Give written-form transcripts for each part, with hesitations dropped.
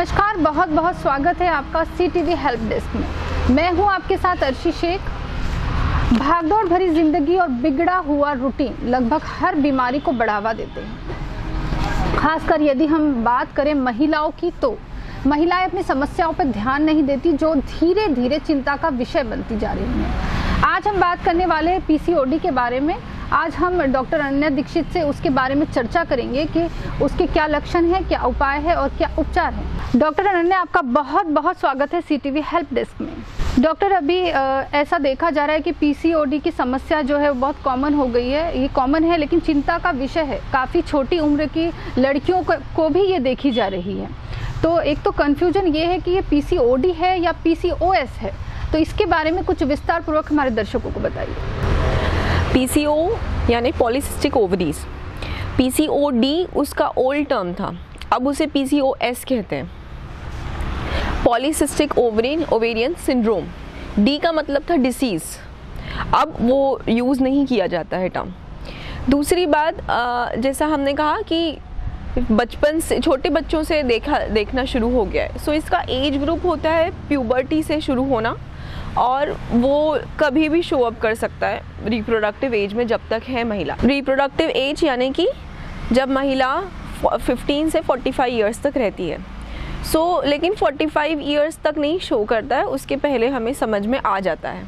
नमस्कार, बहुत बहुत स्वागत है आपका CTV हेल्प डेस्क में। मैं हूं आपके साथ अर्शी शेख। भागदौड़ भरी जिंदगी और बिगड़ा हुआ रूटीन लगभग हर बीमारी को बढ़ावा देते हैं। खासकर यदि हम बात करें महिलाओं की, तो महिलाएं अपनी समस्याओं पर ध्यान नहीं देती, जो धीरे धीरे चिंता का विषय बनती जा रही हैं। आज हम बात करने वाले हैं PCOD के बारे में। आज हम डॉक्टर अनन्या दीक्षित से उसके बारे में चर्चा करेंगे कि उसके क्या लक्षण हैं, क्या उपाय है और क्या उपचार है। डॉक्टर अनन्या, आपका बहुत बहुत स्वागत है CTV हेल्प डेस्क में। डॉक्टर, अभी ऐसा देखा जा रहा है कि PCOD की समस्या जो है बहुत कॉमन हो गई है। ये कॉमन है लेकिन चिंता का विषय है। काफ़ी छोटी उम्र की लड़कियों को भी ये देखी जा रही है। तो एक तो कन्फ्यूजन ये है कि ये PCOD है या PCOS है, तो इसके बारे में कुछ विस्तार पूर्वक हमारे दर्शकों को बताइए। PCO यानी पॉलीसिस्टिक ओवरीज, PCOD उसका ओल्ड टर्म था, अब उसे PCOS कहते हैं। पॉलीसिस्टिक ओवेरियन सिंड्रोम, D का मतलब था डिसीज़, अब वो यूज़ नहीं किया जाता है टर्म। दूसरी बात, जैसा हमने कहा कि बचपन से छोटे बच्चों से देखना शुरू हो गया है। सो इसका एज ग्रुप होता है प्यूबर्टी से शुरू होना, और वो कभी भी शो अप कर सकता है रिप्रोडक्टिव एज में, जब तक है महिला। रिप्रोडक्टिव एज यानी कि जब महिला 15 से 45 इयर्स तक रहती है। लेकिन 45 इयर्स तक नहीं शो करता है, उसके पहले हमें समझ में आ जाता है।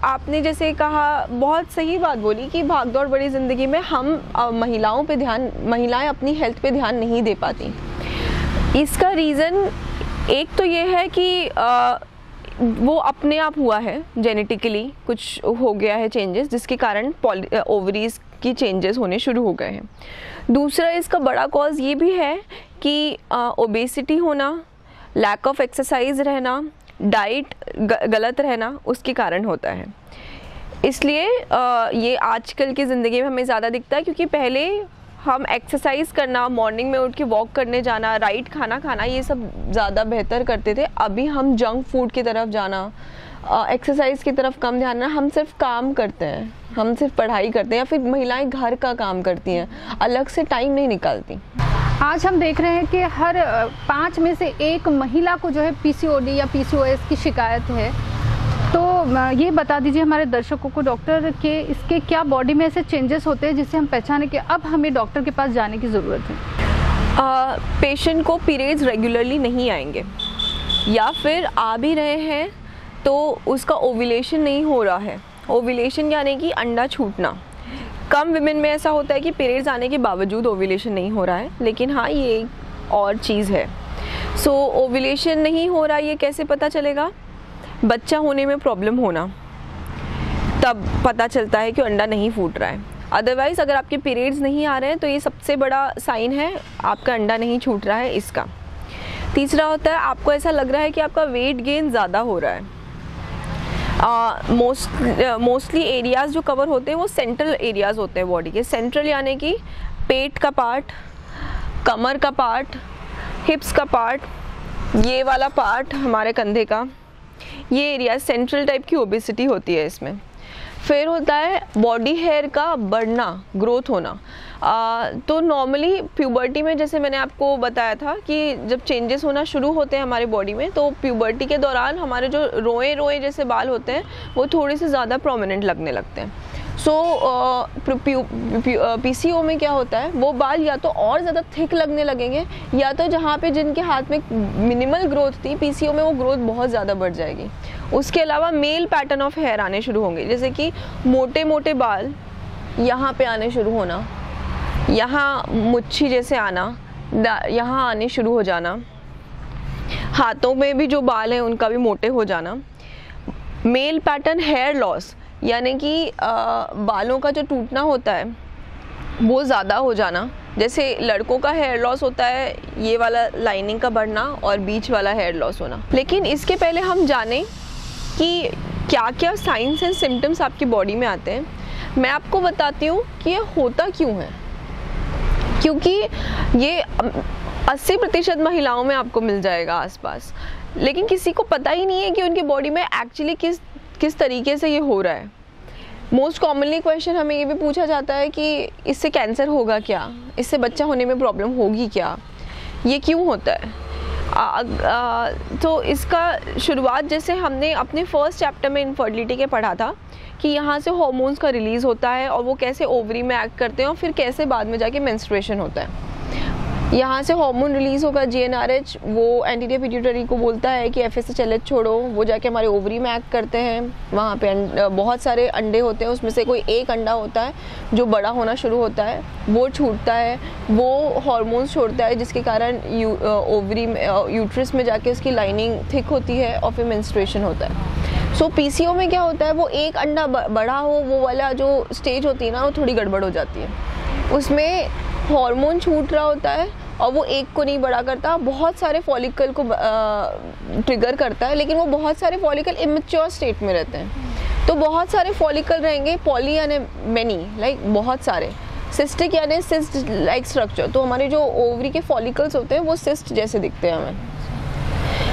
आपने जैसे कहा, बहुत सही बात बोली कि भागदौड़ बड़ी ज़िंदगी में हम महिलाएं अपनी हेल्थ पे ध्यान नहीं दे पाती। इसका रीज़न एक तो ये है कि वो अपने आप हुआ है, जेनेटिकली कुछ हो गया है चेंजेस, जिसके कारण ओवरीज की चेंजेस होने शुरू हो गए हैं। दूसरा इसका बड़ा कॉज ये भी है कि ओबेसिटी होना, लैक ऑफ एक्सरसाइज रहना, डाइट गलत रहना, उसके कारण होता है। इसलिए ये आजकल की ज़िंदगी में हमें ज़्यादा दिखता है, क्योंकि पहले हम एक्सरसाइज करना, मॉर्निंग में उठ के वॉक करने जाना, राइट खाना खाना, ये सब ज़्यादा बेहतर करते थे। अभी हम जंक फूड की तरफ जाना, एक्सरसाइज की तरफ कम ध्यान देना, हम सिर्फ काम करते हैं, हम सिर्फ पढ़ाई करते हैं, या फिर महिलाएं घर का काम करती हैं, अलग से टाइम नहीं निकालती। आज हम देख रहे हैं कि हर 5 में से 1 महिला को जो है PCOD या PCOS की शिकायत है। तो ये बता दीजिए हमारे दर्शकों को डॉक्टर, के इसके क्या बॉडी में ऐसे चेंजेस होते हैं जिससे हम पहचाने कि अब हमें डॉक्टर के पास जाने की ज़रूरत है। पेशेंट को पीरियड्स रेगुलरली नहीं आएंगे, या फिर आ भी रहे हैं तो उसका ओव्यूलेशन नहीं हो रहा है। ओव्यूलेशन यानी कि अंडा छूटना। कम विमेन में ऐसा होता है कि पीरियड्स आने के बावजूद ओव्यूलेशन नहीं हो रहा है, लेकिन हाँ, ये एक और चीज़ है। ओव्यूलेशन नहीं हो रहा, ये कैसे पता चलेगा? बच्चा होने में प्रॉब्लम होना, तब पता चलता है कि अंडा नहीं फूट रहा है। अदरवाइज़ अगर आपके पीरियड्स नहीं आ रहे हैं तो ये सबसे बड़ा साइन है आपका अंडा नहीं छूट रहा है इसका। तीसरा होता है, आपको ऐसा लग रहा है कि आपका वेट गेन ज़्यादा हो रहा है। मोस्टली एरियाज़ जो कवर होते हैं वो सेंट्रल एरियाज़ होते हैं बॉडी के। सेंट्रल यानी कि पेट का पार्ट, कमर का पार्ट, हिप्स का पार्ट, ये वाला पार्ट हमारे कंधे का, ये एरिया सेंट्रल टाइप की ओबेसिटी होती है इसमें। फिर होता है बॉडी हेयर का बढ़ना, ग्रोथ होना। तो नॉर्मली प्यूबर्टी में, जैसे मैंने आपको बताया था कि जब चेंजेस होना शुरू होते हैं हमारे बॉडी में, तो प्यूबर्टी के दौरान हमारे जो रोए जैसे बाल होते हैं वो थोड़े से ज़्यादा प्रोमिनेंट लगने लगते हैं। PCO में क्या होता है, वो बाल या तो और ज़्यादा थिक लगने लगेंगे, या तो जहाँ पे जिनके हाथ में मिनिमल ग्रोथ थी, PCO में वो ग्रोथ बहुत ज़्यादा बढ़ जाएगी। उसके अलावा मेल पैटर्न ऑफ हेयर आने शुरू होंगे, जैसे कि मोटे मोटे बाल यहाँ पे आने शुरू होना, यहाँ मुच्छी जैसे आना, यहाँ आने शुरू हो जाना, हाथों में भी जो बाल हैं उनका भी मोटे हो जाना। मेल पैटर्न हेयर लॉस यानी कि बालों का जो टूटना होता है वो ज़्यादा हो जाना। जैसे लड़कों का हेयर लॉस होता है, ये वाला लाइनिंग का बढ़ना और बीच वाला हेयर लॉस होना। लेकिन इसके पहले हम जानें कि क्या क्या साइंस एंड सिम्टम्स आपकी बॉडी में आते हैं। मैं आपको बताती हूँ कि ये होता क्यों है, क्योंकि ये 80% महिलाओं में आपको मिल जाएगा आसपास, लेकिन किसी को पता ही नहीं है कि उनकी बॉडी में एक्चुअली किस तरीके से ये हो रहा है। मोस्ट कॉमनली क्वेश्चन हमें ये भी पूछा जाता है कि इससे कैंसर होगा क्या, इससे बच्चा होने में प्रॉब्लम होगी क्या, ये क्यों होता है। तो इसका शुरुआत जैसे हमने अपने फर्स्ट चैप्टर में इनफर्टिलिटी के पढ़ा था कि यहाँ से हार्मोन्स का रिलीज़ होता है और वो कैसे ओवरी में एक्ट करते हैं और फिर कैसे बाद में जाके मेंस्ट्रुएशन होता है। यहाँ से हार्मोन रिलीज़ होगा GnRH, वो एंटीरियर पिट्यूटरी को बोलता है कि FSH-LH छोड़ो, वो जाके हमारे ओवरी में एक्ट करते हैं। वहाँ पे बहुत सारे अंडे होते हैं, उसमें से कोई एक अंडा होता है जो बड़ा होना शुरू होता है, वो छूटता है, वो हार्मोन्स छोड़ता है जिसके कारण ओवरी में यूट्रस में जाके उसकी लाइनिंग थिक होती है और फिर मेंस्ट्रुएशन होता है। सो PCO में क्या होता है, वो एक अंडा बड़ा हो, वो वाला जो स्टेज होती है ना, वो थोड़ी गड़बड़ हो जाती है। उसमें हार्मोन छूट रहा होता है और वो एक को नहीं बड़ा करता, बहुत सारे फॉलिकल को ट्रिगर करता है, लेकिन वो बहुत सारे फॉलिकल इमेच्योर स्टेट में रहते हैं। तो बहुत सारे फॉलिकल रहेंगे, पॉली यानी मैनी, लाइक बहुत सारे, सिस्टिक यानी सिस्ट लाइक स्ट्रक्चर। तो हमारे जो ओवरी के फॉलिकल्स होते हैं वो सिस्ट जैसे दिखते हैं हमें।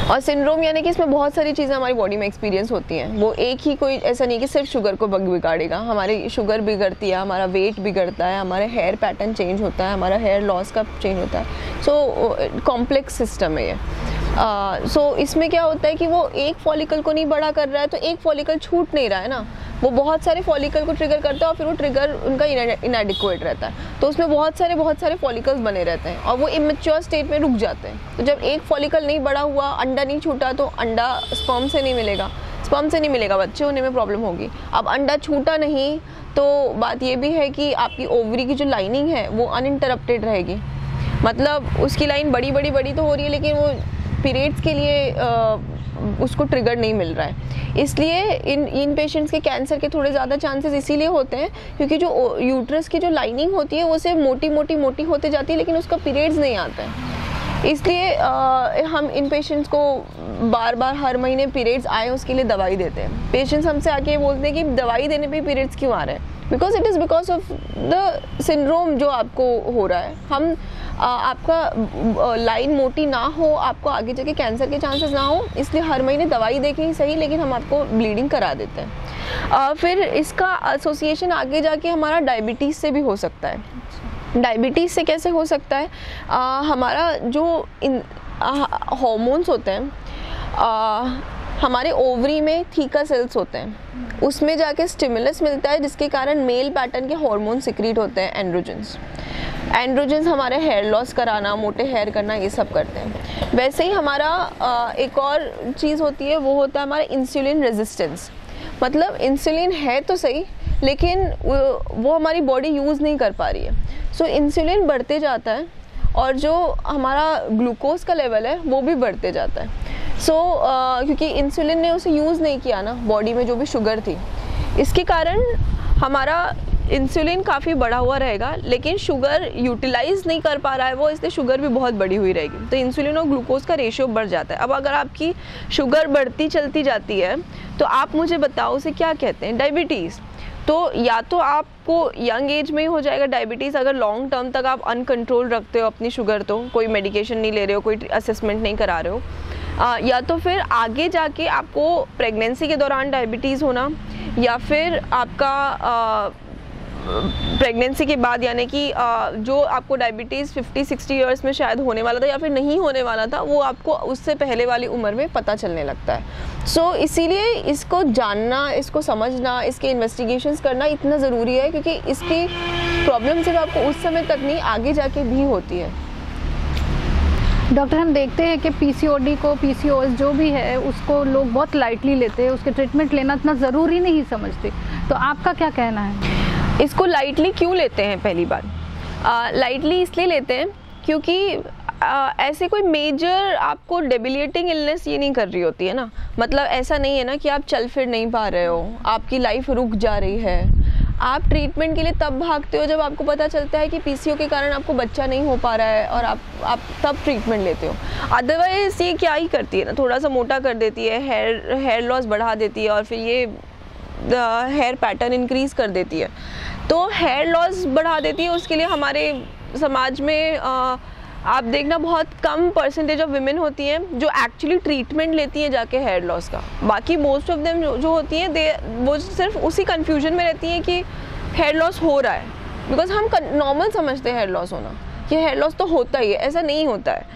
और सिंड्रोम यानी कि इसमें बहुत सारी चीज़ें हमारी बॉडी में एक्सपीरियंस होती हैं। वो एक ही कोई ऐसा नहीं कि सिर्फ शुगर को बिगाड़ेगा, हमारी शुगर बिगड़ती है, हमारा वेट बिगड़ता है, हमारा हेयर पैटर्न चेंज होता है, हमारा हेयर लॉस का चेंज होता है। सो कॉम्प्लेक्स सिस्टम है ये। सो इसमें क्या होता है कि वो एक फॉलिकल को नहीं बड़ा कर रहा है तो एक फॉलिकल छूट नहीं रहा है ना, वो बहुत सारे फॉलिकल को ट्रिगर करता है और फिर वो ट्रिगर उनका इनएडिक्वेट रहता है, तो उसमें बहुत सारे फॉलिकल्स बने रहते हैं और वो इमेच्योर स्टेट में रुक जाते हैं। तो जब एक फॉलिकल नहीं बड़ा हुआ, अंडा नहीं छूटा, तो अंडा स्पर्म से नहीं मिलेगा, बच्चे होने में प्रॉब्लम होगी। अब अंडा छूटा नहीं तो बात ये भी है कि आपकी ओवरी की जो लाइनिंग है वो अनइंटरप्टेड रहेगी, मतलब उसकी लाइन बड़ी तो हो रही है लेकिन वो पीरियड्स के लिए उसको ट्रिगर नहीं मिल रहा है। इसलिए इन पेशेंट्स के कैंसर के थोड़े ज़्यादा चांसेस इसीलिए होते हैं क्योंकि जो यूट्रस की जो लाइनिंग होती है वो सिर्फ मोटी होते जाती है लेकिन उसका पीरियड्स नहीं आता है। इसलिए हम इन पेशेंट्स को बार हर महीने पीरियड्स आए उसके लिए दवाई देते हैं। पेशेंट्स हमसे आके बोलते हैं कि दवाई देने पे पीरियड्स क्यों आ रहे हैं, because it is because of the syndrome जो आपको हो रहा है। हम आपका लाइन मोटी ना हो, आपको आगे जाके कैंसर के चांसेस ना हो, इसलिए हर महीने दवाई दे के ही सही लेकिन हम आपको ब्लीडिंग करा देते हैं। फिर इसका एसोसिएशन आगे जाके हमारा डायबिटीज़ से भी हो सकता है। डायबिटीज़ से कैसे हो सकता है, हमारा जो हार्मोन्स होते हैं, हमारे ओवरी में थीका सेल्स होते हैं, उसमें जाके स्टिमुलस मिलता है जिसके कारण मेल पैटर्न के हार्मोन सिक्रीट होते हैं, एंड्रोजन्स हमारे हेयर लॉस कराना, मोटे हेयर करना, ये सब करते हैं। वैसे ही हमारा एक और चीज़ होती है, वो होता है हमारा इंसुलिन रेजिस्टेंस। मतलब इंसुलिन है तो सही लेकिन वो हमारी बॉडी यूज़ नहीं कर पा रही है, सो इंसुलिन बढ़ते जाता है और जो हमारा ग्लूकोज का लेवल है वो भी बढ़ते जाता है। क्योंकि इंसुलिन ने उसे यूज़ नहीं किया ना बॉडी में जो भी शुगर थी, इसके कारण हमारा इंसुलिन काफ़ी बढ़ा हुआ रहेगा लेकिन शुगर यूटिलाइज नहीं कर पा रहा है वो, इसलिए शुगर भी बहुत बढ़ी हुई रहेगी। तो इंसुलिन और ग्लूकोज का रेशियो बढ़ जाता है। अब अगर आपकी शुगर बढ़ती चलती जाती है तो आप मुझे बताओ उसे क्या कहते हैं, डायबिटीज़। तो या तो आपको यंग एज में ही हो जाएगा डायबिटीज़, अगर लॉन्ग टर्म तक आप अनकंट्रोल रखते हो अपनी शुगर, तो कोई मेडिकेशन नहीं ले रहे हो, कोई असेसमेंट नहीं करा रहे हो, या तो फिर आगे जाके आपको प्रेगनेंसी के दौरान डायबिटीज़ होना, या फिर आपका प्रेगनेंसी के बाद यानी कि जो आपको डायबिटीज़ 50-60 ईयर्स में शायद होने वाला था या फिर नहीं होने वाला था, वो आपको उससे पहले वाली उम्र में पता चलने लगता है। इसीलिए इसको जानना, इसको समझना, इसके इन्वेस्टिगेशंस करना इतना ज़रूरी है क्योंकि इसकी प्रॉब्लम सिर्फ आपको उस समय तक नहीं, आगे जाके भी होती है। डॉक्टर, हम देखते हैं कि PCOD को, PCOS जो भी है उसको लोग बहुत लाइटली लेते हैं, उसके ट्रीटमेंट लेना इतना ज़रूरी नहीं समझते, तो आपका क्या कहना है? इसको लाइटली क्यों लेते हैं? पहली बात, लाइटली इसलिए लेते हैं क्योंकि ऐसे कोई मेजर आपको डेबिलिएटिंग इलनेस ये नहीं कर रही होती है ना। मतलब ऐसा नहीं है ना कि आप चल फिर नहीं पा रहे हो, आपकी लाइफ रुक जा रही है। आप ट्रीटमेंट के लिए तब भागते हो जब आपको पता चलता है कि PCO के कारण आपको बच्चा नहीं हो पा रहा है और आप तब ट्रीटमेंट लेते हो। अदरवाइज ये क्या ही करती है ना, थोड़ा सा मोटा कर देती है, हेयर लॉस बढ़ा देती है और फिर ये हेयर पैटर्न इंक्रीज कर देती है। तो हेयर लॉस बढ़ा देती है, उसके लिए हमारे समाज में आप देखना बहुत कम परसेंटेज ऑफ विमेन होती हैं जो एक्चुअली ट्रीटमेंट लेती हैं जाके हेयर लॉस का। बाकी मोस्ट ऑफ देम जो होती हैं वो सिर्फ उसी कन्फ्यूजन में रहती हैं कि हेयर लॉस हो रहा है, बिकॉज हम नॉर्मल समझते हैं हेयर लॉस होना, कि हेयर लॉस तो होता ही है, ऐसा नहीं होता है।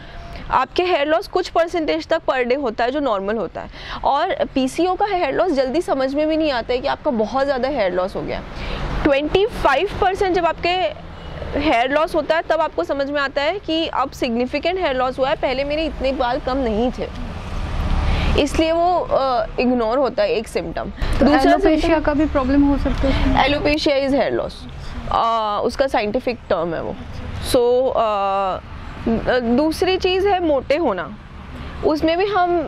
आपके हेयर लॉस कुछ परसेंटेज तक पर डे होता है जो नॉर्मल होता है। और पीसीओ का हेयर लॉस जल्दी समझ में भी नहीं आता है कि आपका बहुत ज़्यादा हेयर लॉस हो गया। 25% जब आपके हेयर लॉस होता है तब आपको समझ में आता है कि अब सिग्निफिकेंट हेयर लॉस हुआ है, पहले मेरे इतने बाल कम नहीं थे, इसलिए वो इग्नोर होता है एक सिम्टम। दूसरा एलोपेशिया का भी प्रॉब्लम हो सकता है। एलोपेशिया इज हेयर लॉस, उसका साइंटिफिक टर्म है वो। सो दूसरी चीज़ है मोटे होना। उसमें भी हम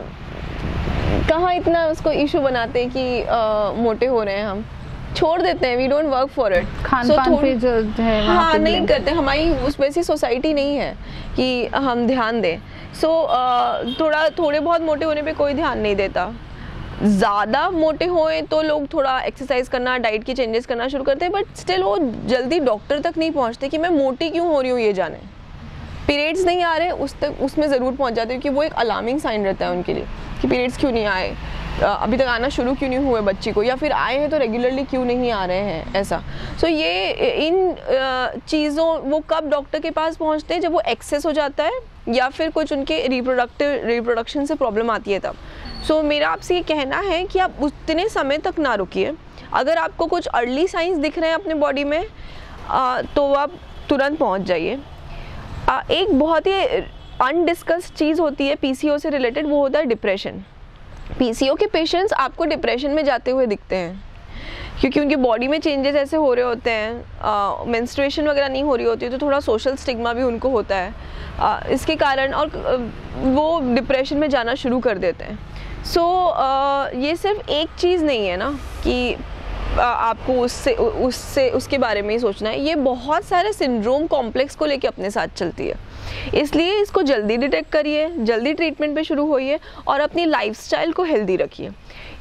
कहाँ इतना उसको इशू बनाते हैं कि मोटे हो रहे हैं, हम छोड़ देते हैं, we don't work for it. खान-पान पे जो है हाँ नहीं करते, हमारी उस वैसी सोसाइटी नहीं है कि हम ध्यान दें। थोड़े बहुत मोटे होने पे कोई ध्यान नहीं देता। ज़्यादा मोटे होए तो लोग थोड़ा एक्सरसाइज करना, डाइट की चेंजेस करना शुरू करते हैं, बट स्टिल वो जल्दी डॉक्टर तक नहीं पहुँचते कि मैं मोटी क्यों हो रही हूँ ये जाने। पीरियड्स नहीं आ रहे उसमें ज़रूर पहुँच जाते हैं, क्योंकि वो एक अलार्मिंग साइन रहता है उनके लिए कि पीरियड्स क्यों नहीं आए, अभी तक आना शुरू क्यों नहीं हुए बच्ची को, या फिर आए हैं तो रेगुलरली क्यों नहीं आ रहे हैं, ऐसा। ये इन चीज़ों वो कब डॉक्टर के पास पहुंचते हैं, जब वो एक्सेस हो जाता है या फिर कुछ उनके रिप्रोडक्शन से प्रॉब्लम आती है तब। मेरा आपसे ये कहना है कि आप उतने समय तक ना रुकिए। अगर आपको कुछ अर्ली साइंस दिख रहे हैं अपने बॉडी में तो आप तुरंत पहुँच जाइए। एक बहुत ही अनडिस्कस्ड चीज़ होती है पीसीओ से रिलेटेड, वो होता है डिप्रेशन। पीसीओ के पेशेंट्स आपको डिप्रेशन में जाते हुए दिखते हैं क्योंकि उनकी बॉडी में चेंजेस ऐसे हो रहे होते हैं, मेंस्ट्रुएशन वगैरह नहीं हो रही होती है, तो थोड़ा सोशल स्टिग्मा भी उनको होता है इसके कारण, और वो डिप्रेशन में जाना शुरू कर देते हैं। ये सिर्फ एक चीज़ नहीं है ना कि आपको उसके बारे में ही सोचना है, ये बहुत सारे सिंड्रोम कॉम्प्लेक्स को लेके अपने साथ चलती है। इसलिए इसको जल्दी डिटेक्ट करिए, जल्दी ट्रीटमेंट पे शुरू होइए और अपनी लाइफस्टाइल को हेल्दी रखिए।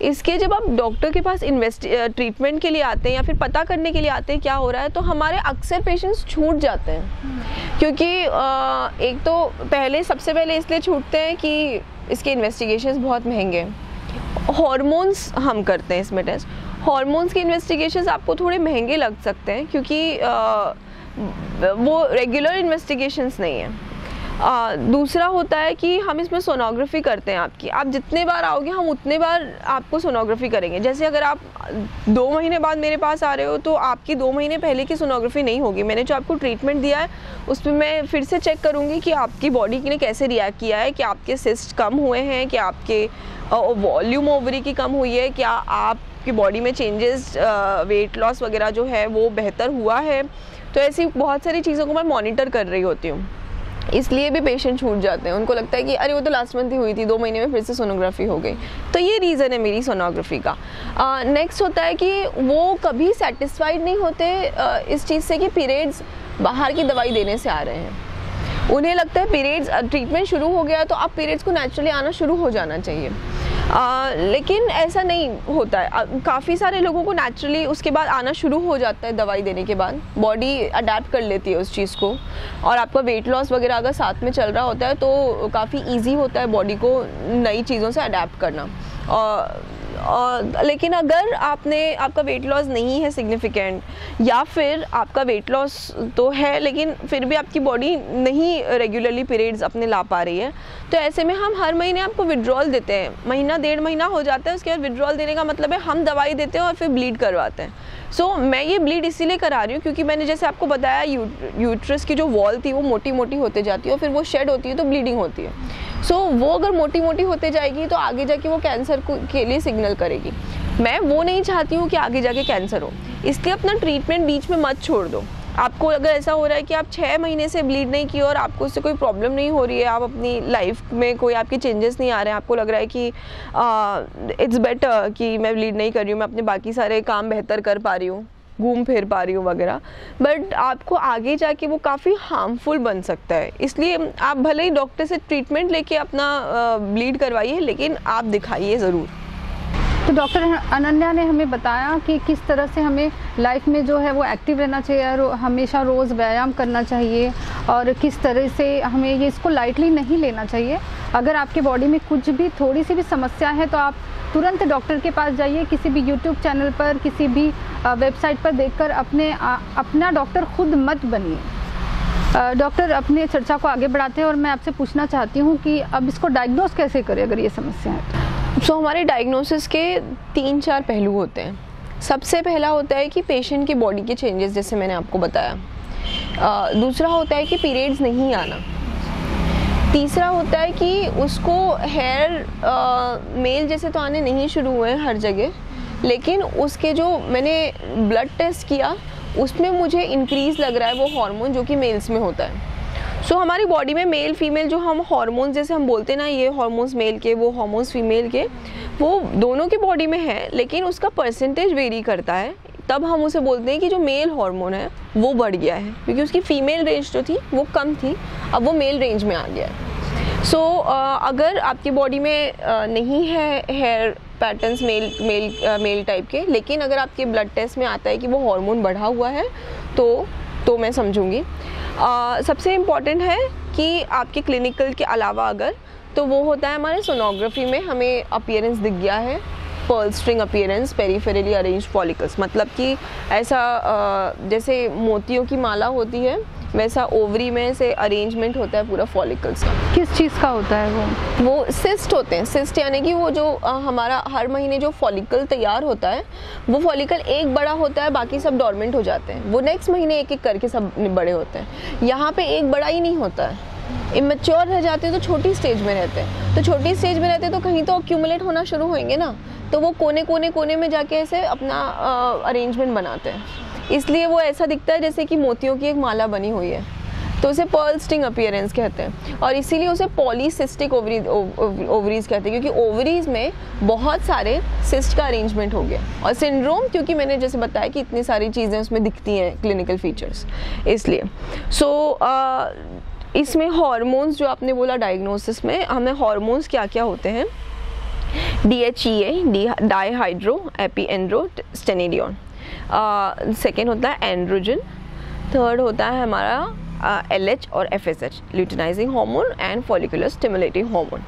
इसके जब आप डॉक्टर के पास ट्रीटमेंट के लिए आते हैं या फिर पता करने के लिए आते हैं क्या हो रहा है, तो हमारे अक्सर पेशेंट्स छूट जाते हैं। क्योंकि एक तो सबसे पहले इसलिए छूटते हैं कि इसके इन्वेस्टिगेशंस बहुत महंगे हैं। हॉर्मोन्स हम करते हैं इसमें टेस्ट, हॉर्मोन्स के इन्वेस्टिगेशंस आपको थोड़े महंगे लग सकते हैं क्योंकि वो रेगुलर इन्वेस्टिगेशंस नहीं है। दूसरा होता है कि हम इसमें सोनोग्राफी करते हैं आपकी, आप जितने बार आओगे हम उतने बार आपको सोनोग्राफी करेंगे। जैसे अगर आप 2 महीने बाद मेरे पास आ रहे हो तो आपकी 2 महीने पहले की सोनोग्राफी नहीं होगी। मैंने जो आपको ट्रीटमेंट दिया है उसमें मैं फिर से चेक करूँगी कि आपकी बॉडी ने कैसे रिएक्ट किया है, कि आपके सिस्ट कम हुए हैं, कि आपके वॉल्यूम ओवरी की कम हुई है, क्या आपकी बॉडी में चेंजेस, वेट लॉस वगैरह जो है वो बेहतर हुआ है। तो ऐसी बहुत सारी चीज़ों को मैं मॉनिटर कर रही होती हूँ। इसलिए भी पेशेंट छूट जाते हैं, उनको लगता है कि अरे वो तो लास्ट मंथ ही हुई थी, 2 महीने में फिर से सोनोग्राफी हो गई। तो ये रीज़न है मेरी सोनोग्राफी का। नेक्स्ट होता है कि वो कभी सेटिस्फाइड नहीं होते इस चीज़ से कि पीरियड्स बाहर की दवाई देने से आ रहे हैं। उन्हें लगता है पीरियड्स ट्रीटमेंट शुरू हो गया तो अब पीरियड्स को नेचुरली आना शुरू हो जाना चाहिए। लेकिन ऐसा नहीं होता है। काफ़ी सारे लोगों को नेचुरली उसके बाद आना शुरू हो जाता है, दवाई देने के बाद बॉडी अडेप्ट कर लेती है उस चीज़ को, और आपका वेट लॉस वगैरह अगर साथ में चल रहा होता है तो काफ़ी इजी होता है बॉडी को नई चीज़ों से अडेप्ट करना। लेकिन अगर आपका वेट लॉस नहीं है सिग्निफिकेंट, या फिर आपका वेट लॉस तो है लेकिन फिर भी आपकी बॉडी नहीं रेगुलरली पीरियड्स अपने ला पा रही है, तो ऐसे में हम हर महीने आपको विड्रॉल देते हैं। महीना 1.5 महीना हो जाता है, उसके बाद विड्रॉल देने का मतलब है हम दवाई देते हैं और फिर ब्लीड करवाते हैं। मैं ये ब्लीड इसीलिए करा रही हूँ क्योंकि मैंने जैसे आपको बताया यूट्रस की जो वॉल थी वो मोटी मोटी होते जाती है और फिर वो शेड होती है तो ब्लीडिंग होती है। वो अगर मोटी मोटी होते जाएगी तो आगे जाके वो कैंसर के लिए सिग्नल करेगी। मैं वो नहीं चाहती हूँ कि आगे जाके कैंसर हो, इसलिए अपना ट्रीटमेंट बीच में मत छोड़ दो। आपको अगर ऐसा हो रहा है कि आप 6 महीने से ब्लीड नहीं किए और आपको उससे कोई प्रॉब्लम नहीं हो रही है, आप अपनी लाइफ में कोई आपके चेंजेस नहीं आ रहे हैं, आपको लग रहा है कि इट्स बेटर कि मैं ब्लीड नहीं कर रही हूँ, मैं अपने बाकी सारे काम बेहतर कर पा रही हूँ, घूम फिर पा रही हूँ वगैरह, बट आपको आगे जाके वो काफ़ी हार्मफुल बन सकता है। इसलिए आप भले ही डॉक्टर से ट्रीटमेंट लेके अपना ब्लीड करवाइए, लेकिन आप दिखाइए ज़रूर। तो डॉक्टर अनन्या ने हमें बताया कि किस तरह से हमें लाइफ में जो है वो एक्टिव रहना चाहिए और हमेशा रोज़ व्यायाम करना चाहिए, और किस तरह से हमें ये इसको लाइटली नहीं लेना चाहिए। अगर आपके बॉडी में कुछ भी थोड़ी सी भी समस्या है तो आप तुरंत डॉक्टर के पास जाइए। किसी भी यूट्यूब चैनल पर, किसी भी वेबसाइट पर देखकर अपना डॉक्टर खुद मत बनिए। डॉक्टर, अपने चर्चा को आगे बढ़ाते हैं और मैं आपसे पूछना चाहती हूँ कि अब इसको डायग्नोस कैसे करें अगर ये समस्या है तो हमारे डायग्नोसिस के 3-4 पहलू होते हैं। सबसे पहला होता है कि पेशेंट की बॉडी के चेंजेस, जैसे मैंने आपको बताया। दूसरा होता है कि पीरियड्स नहीं आना। तीसरा होता है कि उसको हेयर मेल जैसे तो आने नहीं शुरू हुए हर जगह, लेकिन उसके जो मैंने ब्लड टेस्ट किया उसमें मुझे इंक्रीज़ लग रहा है वो हार्मोन जो कि मेल्स में होता है। सो हमारी बॉडी में मेल फीमेल जो हम हार्मोन्स जैसे हम बोलते हैं ना, ये हार्मोन्स मेल के वो हार्मोन्स फीमेल के, वो दोनों की बॉडी में है, लेकिन उसका परसेंटेज वेरी करता है। तब हम उसे बोलते हैं कि जो मेल हार्मोन है वो बढ़ गया है, क्योंकि उसकी फीमेल रेंज जो थी वो कम थी, अब वो मेल रेंज में आ गया है। सो अगर आपकी बॉडी में नहीं है हेयर पैटर्न्स मेल टाइप के, लेकिन अगर आपके ब्लड टेस्ट में आता है कि वो हार्मोन बढ़ा हुआ है तो मैं समझूंगी। सबसे इम्पॉर्टेंट है कि आपके क्लिनिकल के अलावा अगर तो वो होता है हमारे सोनोग्राफी में हमें अपीयरेंस दिख गया है, pearl string appearance, peripherally arranged follicles, मतलब कि ऐसा जैसे मोतियों की माला होती है वैसा ओवरी में से अरेंजमेंट होता है पूरा फॉलिकल्स का। किस चीज़ का होता है वो सिस्ट होते हैं। सिस्ट यानी कि वो जो हमारा हर महीने जो फॉलिकल तैयार होता है वो फॉलिकल एक बड़ा होता है, बाकी सब डॉर्मेंट हो जाते हैं, वो नेक्स्ट महीने एक एक करके सब बड़े होते हैं। यहाँ पे एक बड़ा ही नहीं होता है, इमेच्योर रह जाते हैं तो छोटी स्टेज में रहते हैं, तो छोटी स्टेज में रहते हैं तो कहीं तो अक्यूमुलेट होना शुरू होंगे ना, तो वो कोने में जाके ऐसे अपना अरेंजमेंट बनाते हैं, इसलिए वो ऐसा दिखता है जैसे कि मोतियों की एक माला बनी हुई है, तो उसे पर्ल स्ट्रिंग अपीयरेंस कहते हैं। और इसीलिए उसे पॉलीसिस्टिक ओवरीज कहते हैं, क्योंकि ओवरीज में बहुत सारे सिस्ट का अरेंजमेंट हो गया। और सिंड्रोम, क्योंकि मैंने जैसे बताया कि इतनी सारी चीज़ें उसमें दिखती हैं क्लिनिकल फीचर्स, इसलिए इसमें हार्मोन्स जो आपने बोला डायग्नोसिस में, हमें हार्मोन्स क्या क्या होते हैं, DHEA डाईहाइड्रो एपीएंड्रोस्टेनिडियोन, सेकेंड होता है एंड्रोजन, थर्ड होता है हमारा LH और FSH luteinizing hormone and follicular stimulating hormone,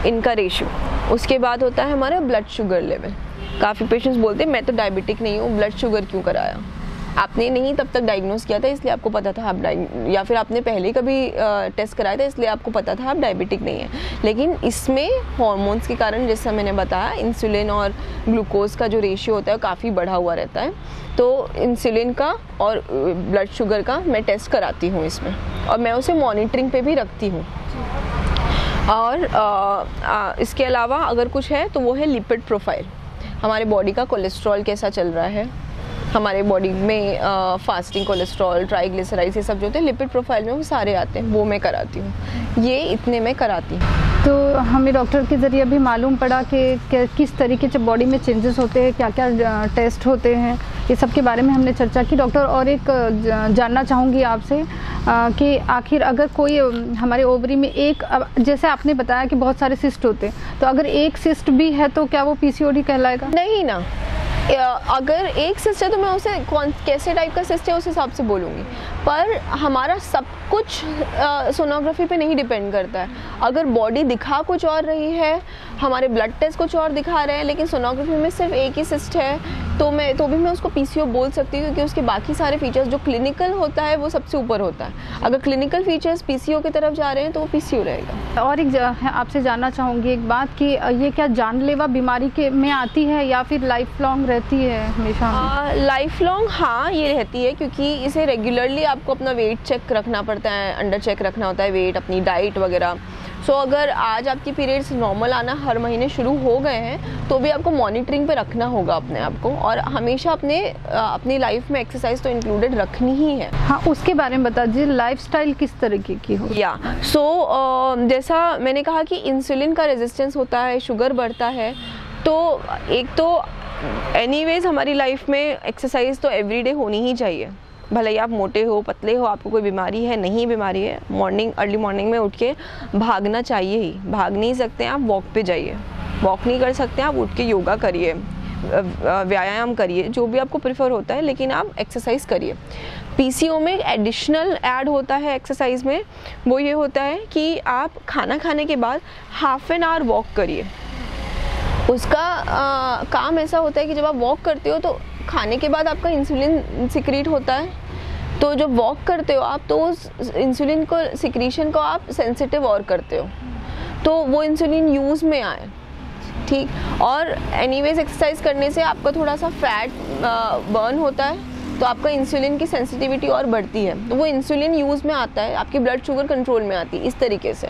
इनका रेशियो। उसके बाद होता है हमारा ब्लड शुगर लेवल। काफ़ी पेशेंट्स बोलते हैं मैं तो डायबिटिक नहीं हूँ, ब्लड शुगर क्यों कराया? आपने नहीं तब तक डायग्नोस किया था इसलिए आपको पता था आप या फिर आपने पहले कभी टेस्ट कराया था इसलिए आपको पता था आप डायबिटिक नहीं है। लेकिन इसमें हार्मोन्स के कारण, जैसा मैंने बताया, इंसुलिन और ग्लूकोज का जो रेशियो होता है काफ़ी बढ़ा हुआ रहता है, तो इंसुलिन का और ब्लड शुगर का मैं टेस्ट कराती हूँ इसमें, और मैं उसे मॉनिटरिंग पे भी रखती हूँ। और इसके अलावा अगर कुछ है तो वो है लिपिड प्रोफाइल, हमारे बॉडी का कोलेस्ट्रॉल कैसा चल रहा है, हमारे बॉडी में फास्टिंग कोलेस्ट्रॉल, ट्राइग्लिसराइड्स, ये सब जो होते हैं लिपिड प्रोफाइल में वो सारे आते हैं, वो मैं कराती हूँ। ये इतने में कराती हूँ। तो हमें डॉक्टर के ज़रिए भी मालूम पड़ा कि किस तरीके से बॉडी में चेंजेस होते हैं, क्या क्या टेस्ट होते हैं, ये सब के बारे में हमने चर्चा की। डॉक्टर, और एक जानना चाहूँगी आपसे कि आखिर अगर कोई हमारे ओवरी में एक, जैसे आपने बताया कि बहुत सारे सिस्ट होते हैं, तो अगर एक सिस्ट भी है तो क्या वो PCOD कहलाएगा? नहीं ना, अगर एक सिस्ट है तो मैं उसे कैसे टाइप का सिस्ट है उस हिसाब से बोलूँगी, पर हमारा सब कुछ सोनोग्राफी पे नहीं डिपेंड करता है। अगर बॉडी दिखा कुछ और रही है, हमारे ब्लड टेस्ट कुछ और दिखा रहे हैं, लेकिन सोनोग्राफी में सिर्फ एक ही सिस्ट है, तो भी मैं उसको PCO बोल सकती हूँ, क्योंकि उसके बाकी सारे फीचर्स जो क्लिनिकल होता है वो सबसे ऊपर होता है। अगर क्लिनिकल फीचर्स PCO की तरफ जा रहे हैं तो वो PCO रहेगा। और एक आपसे जानना चाहूँगी एक बात कि ये क्या जानलेवा बीमारी के में आती है या फिर लाइफ लॉन्ग रहती है हमेशा? लाइफ लॉन्ग हाँ ये रहती है, क्योंकि इसे रेगुलरली आपको अपना वेट चेक रखना पड़ता है, अंडर चेक रखना होता है वेट, अपनी डाइट वगैरह। सो अगर आज आपकी पीरियड्स नॉर्मल आना हर महीने शुरू हो गए हैं तो भी आपको मॉनिटरिंग पे रखना होगा अपने आप को, और हमेशा अपनी लाइफ में एक्सरसाइज तो इंक्लूडेड रखनी ही है। हाँ, उसके बारे में बता दीजिए, लाइफस्टाइल किस तरीके की हो? जैसा मैंने कहा कि इंसुलिन का रेजिस्टेंस होता है, शुगर बढ़ता है, तो एक तो एनीवेज हमारी लाइफ में एक्सरसाइज तो एवरीडे होनी ही चाहिए, भले ही आप मोटे हो, पतले हो, आपको कोई बीमारी है, नहीं बीमारी है, अर्ली मॉर्निंग में उठ के भागना चाहिए ही। भाग नहीं सकते हैं आप, वॉक पे जाइए, वॉक नहीं कर सकते आप, उठ के योगा करिए, व्यायाम करिए, जो भी आपको प्रेफर होता है, लेकिन आप एक्सरसाइज करिए। PCO में एडिशनल ऐड होता है एक्सरसाइज में, वो ये होता है कि आप खाना खाने के बाद हाफ एन आवर वॉक करिए। उसका काम ऐसा होता है कि जब आप वॉक करते हो तो खाने के बाद आपका इंसुलिन सिक्रीट होता है, तो जब वॉक करते हो आप, तो उस इंसुलिन को सिक्रीशन को आप सेंसिटिव और करते हो, तो वो इंसुलिन यूज़ में आए, ठीक। और एनीवेज एक्सरसाइज करने से आपका थोड़ा सा फैट बर्न होता है, तो आपका इंसुलिन की सेंसिटिविटी और बढ़ती है, तो वो इंसुलिन यूज़ में आता है, आपकी ब्लड शुगर कंट्रोल में आती है इस तरीके से।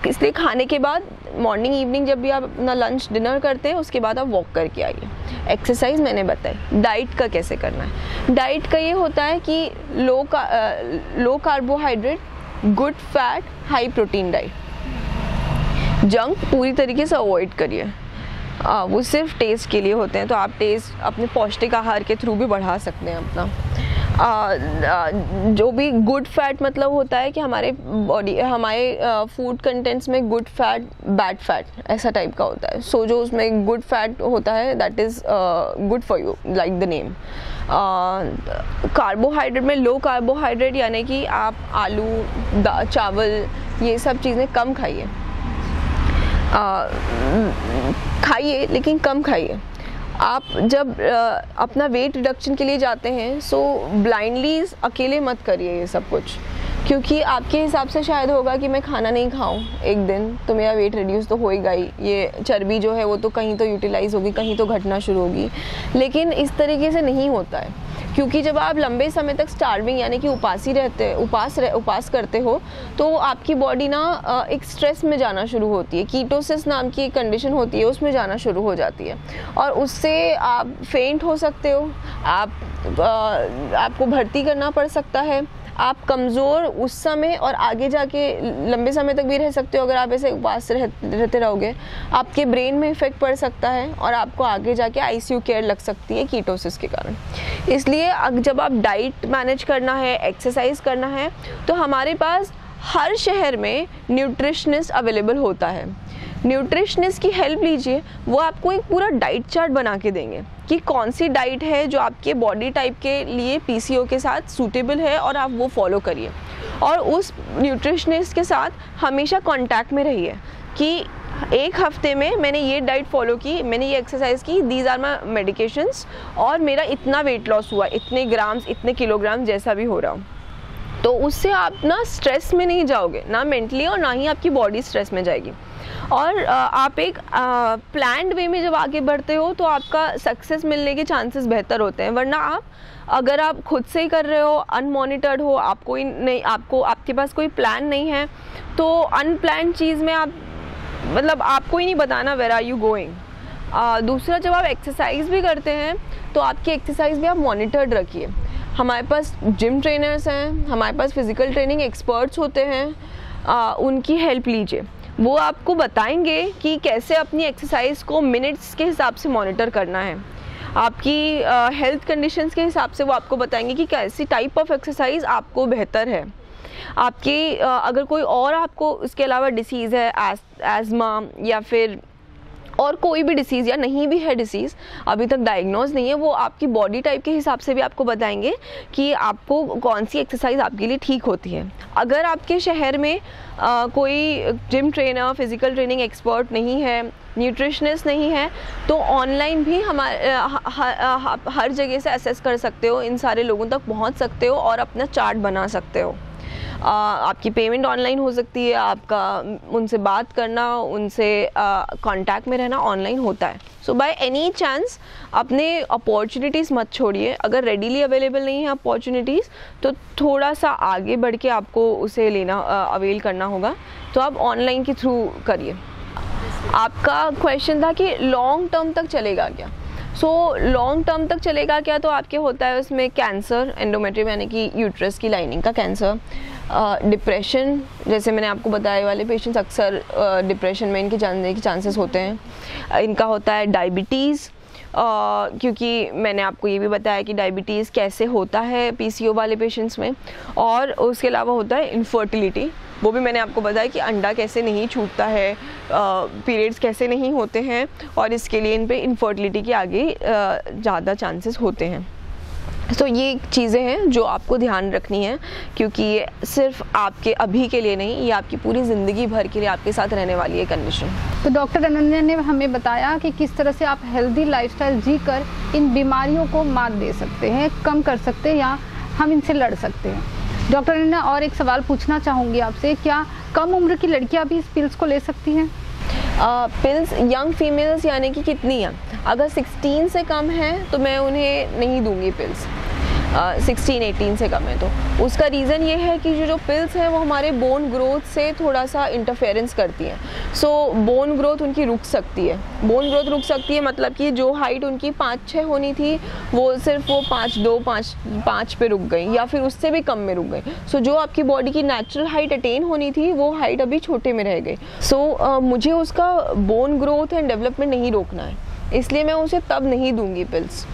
इसलिए खाने के बाद मॉर्निंग इवनिंग जब भी आप अपना लंच डिनर करते हैं, उसके बाद आप वॉक करके आइए। एक्सरसाइज मैंने बताई। डाइट का कैसे करना है, डाइट का ये होता है कि लो carbohydrate, good fat, high protein diet. Junk पूरी तरीके से अवॉइड करिए, वो सिर्फ टेस्ट के लिए होते हैं, तो आप टेस्ट अपने पौष्टिक आहार के थ्रू भी बढ़ा सकते हैं अपना। जो भी गुड फैट मतलब होता है कि हमारे फूड कंटेंट्स में गुड फैट, बैड फैट ऐसा टाइप का होता है। सो जो उसमें गुड फैट होता है that is good for you, like the name. Carbohydrate में लो कार्बोहाइड्रेट, यानी कि आप आलू, चावल, ये सब चीज़ें कम खाइए, खाइए लेकिन कम खाइए। आप जब अपना वेट रिडक्शन के लिए जाते हैं, सो ब्लाइंडली अकेले मत करिए ये सब कुछ, क्योंकि आपके हिसाब से शायद होगा कि मैं खाना नहीं खाऊं एक दिन तो मेरा वेट रिड्यूस तो होएगा ही, ये चर्बी जो है वो तो कहीं तो यूटिलाइज होगी, कहीं तो घटना शुरू होगी। लेकिन इस तरीके से नहीं होता है, क्योंकि जब आप लंबे समय तक स्टार्विंग यानी कि उपास करते हो, तो आपकी बॉडी ना एक स्ट्रेस में जाना शुरू होती है, कीटोसिस नाम की एक कंडीशन होती है, उसमें जाना शुरू हो जाती है, और उससे आप फेंट हो सकते हो, आपको भर्ती करना पड़ सकता है, आप कमज़ोर उस समय और आगे जाके लंबे समय तक भी रह सकते हो। अगर आप ऐसे उपवास रहते रहोगे, आपके ब्रेन में इफ़ेक्ट पड़ सकता है और आपको आगे जाके आईसीयू केयर लग सकती है कीटोसिस के कारण। इसलिए जब आप डाइट मैनेज करना है, एक्सरसाइज करना है, तो हमारे पास हर शहर में न्यूट्रिशनिस्ट अवेलेबल होता है। न्यूट्रिशनिस्ट की हेल्प लीजिए, वो आपको एक पूरा डाइट चार्ट बना के देंगे कि कौन सी डाइट है जो आपके बॉडी टाइप के लिए पीसीओ के साथ सूटेबल है, और आप वो फॉलो करिए। और उस न्यूट्रिशनिस्ट के साथ हमेशा कांटेक्ट में रहिए कि एक हफ्ते में मैंने ये डाइट फॉलो की, मैंने ये एक्सरसाइज की, दीज आर माई मेडिकेशंस, और मेरा इतना वेट लॉस हुआ, इतने ग्राम्स, इतने किलोग्राम, जैसा भी हो रहा हो। तो उससे आप ना स्ट्रेस में नहीं जाओगे, ना मेंटली और ना ही आपकी बॉडी स्ट्रेस में जाएगी। और आप एक प्लान्ड वे में जब आगे बढ़ते हो, तो आपका सक्सेस मिलने के चांसेस बेहतर होते हैं। वरना अगर आप खुद से ही कर रहे हो, अनमॉनिटर्ड हो, आपके पास कोई प्लान नहीं है, तो अनप्लान्ड चीज़ में आपको ही नहीं बताना वेयर आर यू गोइंग। दूसरा, जब आप एक्सरसाइज भी करते हैं, तो आपकी एक्सरसाइज भी आप मॉनिटर्ड रखिए। हमारे पास जिम ट्रेनर्स हैं, हमारे पास फिज़िकल ट्रेनिंग एक्सपर्ट्स होते हैं, उनकी हेल्प लीजिए। वो आपको बताएंगे कि कैसे अपनी एक्सरसाइज को मिनट्स के हिसाब से मॉनिटर करना है। आपकी हेल्थ कंडीशंस के हिसाब से वो आपको बताएंगे कि कैसी टाइप ऑफ एक्सरसाइज आपको बेहतर है। आपकी अगर कोई और आपको इसके अलावा डिसीज़ है, एज़मा या फिर और कोई भी डिसीज़, या नहीं भी है डिसीज़, अभी तक डायग्नोज नहीं है, वो आपकी बॉडी टाइप के हिसाब से भी आपको बताएंगे कि आपको कौन सी एक्सरसाइज आपके लिए ठीक होती है। अगर आपके शहर में कोई gym trainer, physical training expert नहीं है, न्यूट्रिशनिस्ट नहीं है, तो ऑनलाइन भी हर जगह से असेस कर सकते हो, इन सारे लोगों तक पहुंच सकते हो और अपना चार्ट बना सकते हो। आपकी पेमेंट ऑनलाइन हो सकती है, आपका उनसे बात करना, उनसे कांटेक्ट में रहना ऑनलाइन होता है। सो बाय एनी चांस अपने अपॉर्चुनिटीज़ मत छोड़िए। अगर रेडीली अवेलेबल नहीं है अपॉर्चुनिटीज़, तो थोड़ा सा आगे बढ़ के आपको उसे लेना, अवेल करना होगा, तो आप ऑनलाइन के थ्रू करिए। आपका क्वेश्चन था कि लॉन्ग टर्म तक चलेगा क्या। लॉन्ग टर्म तक चलेगा क्या, तो आपके होता है उसमें कैंसर, एंडोमेट्रियम यानी कि यूट्रस की लाइनिंग का कैंसर, डिप्रेशन, जैसे मैंने आपको बताया वाले पेशेंट्स अक्सर डिप्रेशन में इनके जाने के चांसेस होते हैं। इनका होता है डायबिटीज़, क्योंकि मैंने आपको ये भी बताया कि डायबिटीज़ कैसे होता है पीसीओ वाले पेशेंट्स में। और उसके अलावा होता है इनफर्टिलिटी, वो भी मैंने आपको बताया कि अंडा कैसे नहीं छूटता है, पीरियड्स कैसे नहीं होते हैं, और इसके लिए इन पे इनफर्टिलिटी के आगे ज़्यादा चांसेस होते हैं। तो ये चीज़ें हैं जो आपको ध्यान रखनी है, क्योंकि ये सिर्फ आपके अभी के लिए नहीं, ये आपकी पूरी ज़िंदगी भर के लिए आपके साथ रहने वाली है कंडीशन। तो डॉक्टर अनन्या ने हमें बताया कि किस तरह से आप हेल्दी लाइफस्टाइल जीकर इन बीमारियों को मात दे सकते हैं, कम कर सकते हैं, या हम इनसे लड़ सकते हैं। डॉक्टर अनन्या, और एक सवाल पूछना चाहूँगी आपसे, क्या कम उम्र की लड़कियाँ भी इस पिल्स को ले सकती हैं? पिल्स यंग फीमेल्स यानी कि कितनी है? अगर 16 से कम है तो मैं उन्हें नहीं दूंगी पिल्स। 16-18 से कम है तो उसका रीज़न ये है कि जो पिल्स हैं वो हमारे बोन ग्रोथ से थोड़ा सा इंटरफेरेंस करती हैं। सो बोन ग्रोथ उनकी रुक सकती है। बोन ग्रोथ रुक सकती है मतलब कि जो हाइट उनकी 5-6 होनी थी वो सिर्फ वो 5 पे रुक गई या फिर उससे भी कम में रुक गई। सो जो आपकी बॉडी की नेचुरल हाइट अटेन होनी थी वो हाइट अभी छोटे में रह गई। सो मुझे उसका बोन ग्रोथ एंड डेवलपमेंट नहीं रोकना है, इसलिए मैं उसे तब नहीं दूंगी पिल्स।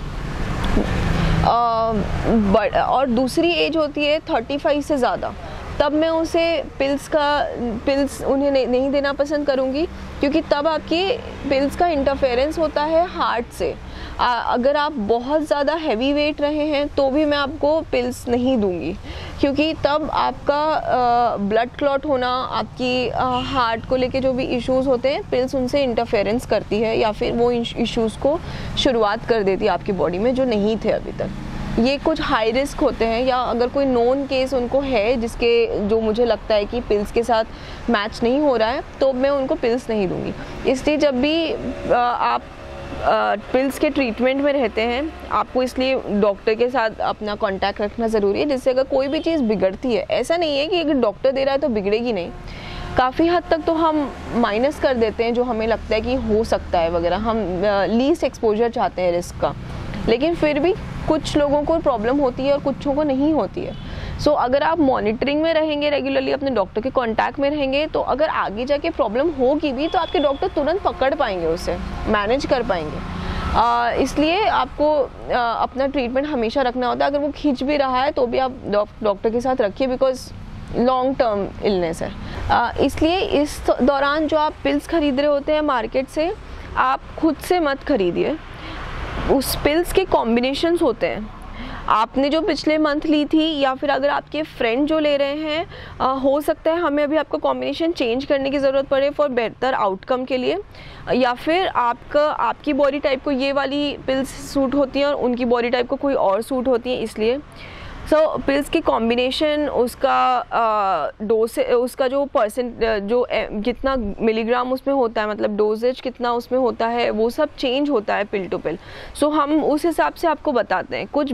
और दूसरी एज होती है 35 से ज़्यादा, तब मैं उसे पिल्स उन्हें नहीं देना पसंद करूँगी, क्योंकि तब आपकी पिल्स का इंटरफेरेंस होता है हार्ट से। अगर आप बहुत ज़्यादा हैवी वेट रहे हैं तो भी मैं आपको पिल्स नहीं दूंगी, क्योंकि तब आपका ब्लड क्लॉट होना, आपकी हार्ट को लेके जो भी इश्यूज़ होते हैं, पिल्स उनसे इंटरफेरेंस करती है या फिर वो इश्यूज़ को शुरुआत कर देती है आपकी बॉडी में जो नहीं थे अभी तक। ये कुछ हाई रिस्क होते हैं, या अगर कोई नोन केस उनको है जिसके जो मुझे लगता है कि पिल्स के साथ मैच नहीं हो रहा है, तो मैं उनको पिल्स नहीं दूंगी। इसलिए जब भी आप पिल्स के ट्रीटमेंट में रहते हैं, आपको इसलिए डॉक्टर के साथ अपना कांटेक्ट रखना ज़रूरी है, जिससे अगर कोई भी चीज़ बिगड़ती है, ऐसा नहीं है कि अगर डॉक्टर दे रहा है तो बिगड़ेगी नहीं। काफ़ी हद तक तो हम माइनस कर देते हैं जो हमें लगता है कि हो सकता है वगैरह, हम लीस्ट एक्सपोजर चाहते हैं रिस्क का, लेकिन फिर भी कुछ लोगों को प्रॉब्लम होती है और कुछों को नहीं होती है। सो अगर आप मॉनिटरिंग में रहेंगे, रेगुलरली अपने डॉक्टर के कांटेक्ट में रहेंगे, तो अगर आगे जाके प्रॉब्लम होगी भी तो आपके डॉक्टर तुरंत पकड़ पाएंगे, उसे मैनेज कर पाएंगे। इसलिए आपको अपना ट्रीटमेंट हमेशा रखना होता है। अगर वो खींच भी रहा है तो भी आप डॉक्टर के साथ रखिए, बिकॉज लॉन्ग टर्म इलनेस है। इसलिए इस दौरान जो आप पिल्स खरीद रहे होते हैं मार्केट से, आप खुद से मत खरीदिए। उस पिल्स के कॉम्बिनेशंस होते हैं, आपने जो पिछले मंथ ली थी या फिर अगर आपके फ्रेंड जो ले रहे हैं, हो सकता है हमें अभी आपका कॉम्बिनेशन चेंज करने की ज़रूरत पड़े फॉर बेहतर आउटकम के लिए, या फिर आपकी बॉडी टाइप को ये वाली पिल्स सूट होती हैं और उनकी बॉडी टाइप को कोई और सूट होती हैं। इसलिए पिल्स की कॉम्बिनेशन, उसका डोज, उसका जो कितना मिलीग्राम उसमें होता है, मतलब डोजेज कितना उसमें होता है, वो सब चेंज होता है पिल टू पिल। हम उस हिसाब से आपको बताते हैं। कुछ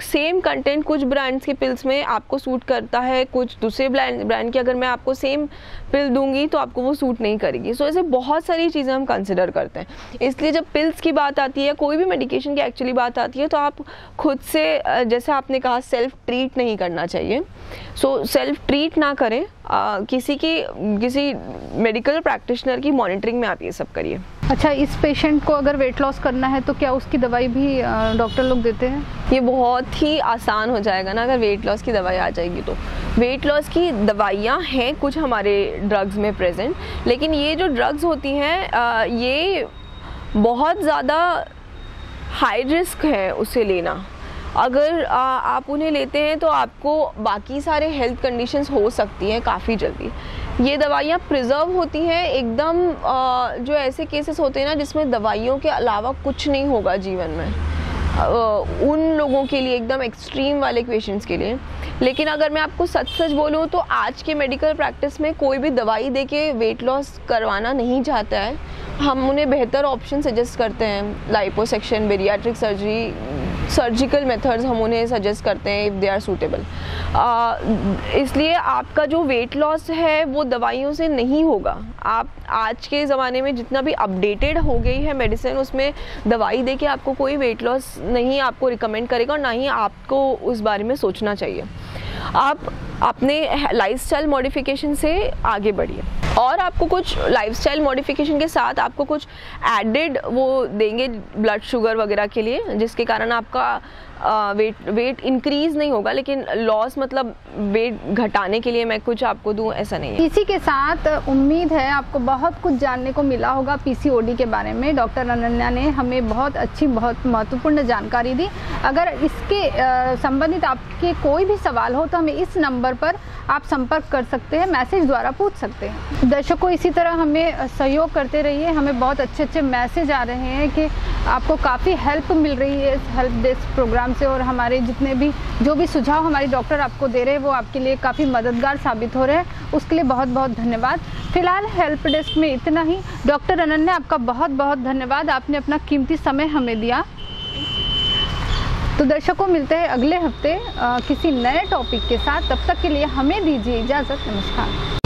सेम कंटेंट कुछ ब्रांड्स के पिल्स में आपको सूट करता है, कुछ दूसरे ब्रांड की अगर मैं आपको सेम पिल दूंगी तो आपको वो सूट नहीं करेगी। ऐसे बहुत सारी चीज़ें हम कंसिडर करते हैं। इसलिए जब पिल्स की बात आती है, कोई भी मेडिकेशन की एक्चुअली बात आती है, तो आप खुद से, जैसे आपने कहा, सेल्फ ट्रीट नहीं करना चाहिए। सेल्फ ट्रीट ना करें, किसी मेडिकल प्रैक्टिशनर की मॉनिटरिंग में आप ये सब करिए। अच्छा, इस पेशेंट को अगर वेट लॉस करना है तो क्या उसकी दवाई भी डॉक्टर लोग देते हैं? ये बहुत ही आसान हो जाएगा ना अगर वेट लॉस की दवाई आ जाएगी तो। वेट लॉस की दवाइयाँ हैं कुछ हमारे ड्रग्स में प्रेजेंट, लेकिन ये जो ड्रग्स होती हैं ये बहुत ज़्यादा हाई रिस्क है उसे लेना। अगर आप उन्हें लेते हैं तो आपको बाकी सारे हेल्थ कंडीशंस हो सकती हैं काफ़ी जल्दी। ये दवाइयाँ प्रिजर्व होती हैं एकदम, जो ऐसे केसेस होते हैं ना जिसमें दवाइयों के अलावा कुछ नहीं होगा जीवन में, उन लोगों के लिए, एकदम एक्सट्रीम वाले पेशेंट्स के लिए। लेकिन अगर मैं आपको सच बोलूँ तो आज के मेडिकल प्रैक्टिस में कोई भी दवाई देके वेट लॉस करवाना नहीं चाहता है। हम उन्हें बेहतर ऑप्शन सजेस्ट करते हैं, liposuction, bariatric surgery, surgical methods हम उन्हें सजेस्ट करते हैं इफ़ दे आर सूटेबल। इसलिए आपका जो वेट लॉस है वो दवाइयों से नहीं होगा। आप आज के ज़माने में जितना भी अपडेटेड हो गई है मेडिसिन, उसमें दवाई देके आपको कोई वेट लॉस नहीं आपको रिकमेंड करेगा, और ना ही आपको उस बारे में सोचना चाहिए। आप अपने लाइफस्टाइल मॉडिफिकेशन से आगे बढ़िए, और आपको कुछ लाइफस्टाइल मॉडिफिकेशन के साथ आपको कुछ एडेड वो देंगे ब्लड शुगर वगैरह के लिए, जिसके कारण आपका वेट इंक्रीज नहीं होगा, लेकिन लॉस मतलब वेट घटाने के लिए मैं कुछ आपको दूं ऐसा नहीं है। इसी के साथ उम्मीद है आपको बहुत कुछ जानने को मिला होगा पीसीओडी के बारे में। डॉक्टर अनन्या ने हमें बहुत अच्छी, बहुत महत्वपूर्ण जानकारी दी। अगर इसके संबंधित आपके कोई भी सवाल हो तो हमें इस नंबर पर आप संपर्क कर सकते हैं, मैसेज द्वारा पूछ सकते हैं। दर्शकों, इसी तरह हमें सहयोग करते रहिए। हमें बहुत अच्छे मैसेज आ रहे हैं कि आपको काफ़ी हेल्प मिल रही है इस हेल्प डेस्क प्रोग्राम आराम से, और हमारे जितने भी जो भी सुझाव हमारे डॉक्टर आपको दे रहे हैं वो आपके लिए काफ़ी मददगार साबित हो रहे हैं, उसके लिए बहुत बहुत धन्यवाद। फिलहाल हेल्प डेस्क में इतना ही। डॉक्टर अनन्या, आपका बहुत बहुत धन्यवाद, आपने अपना कीमती समय हमें दिया। तो दर्शकों, मिलते हैं अगले हफ्ते किसी नए टॉपिक के साथ। तब तक के लिए हमें दीजिए इजाज़त। नमस्कार।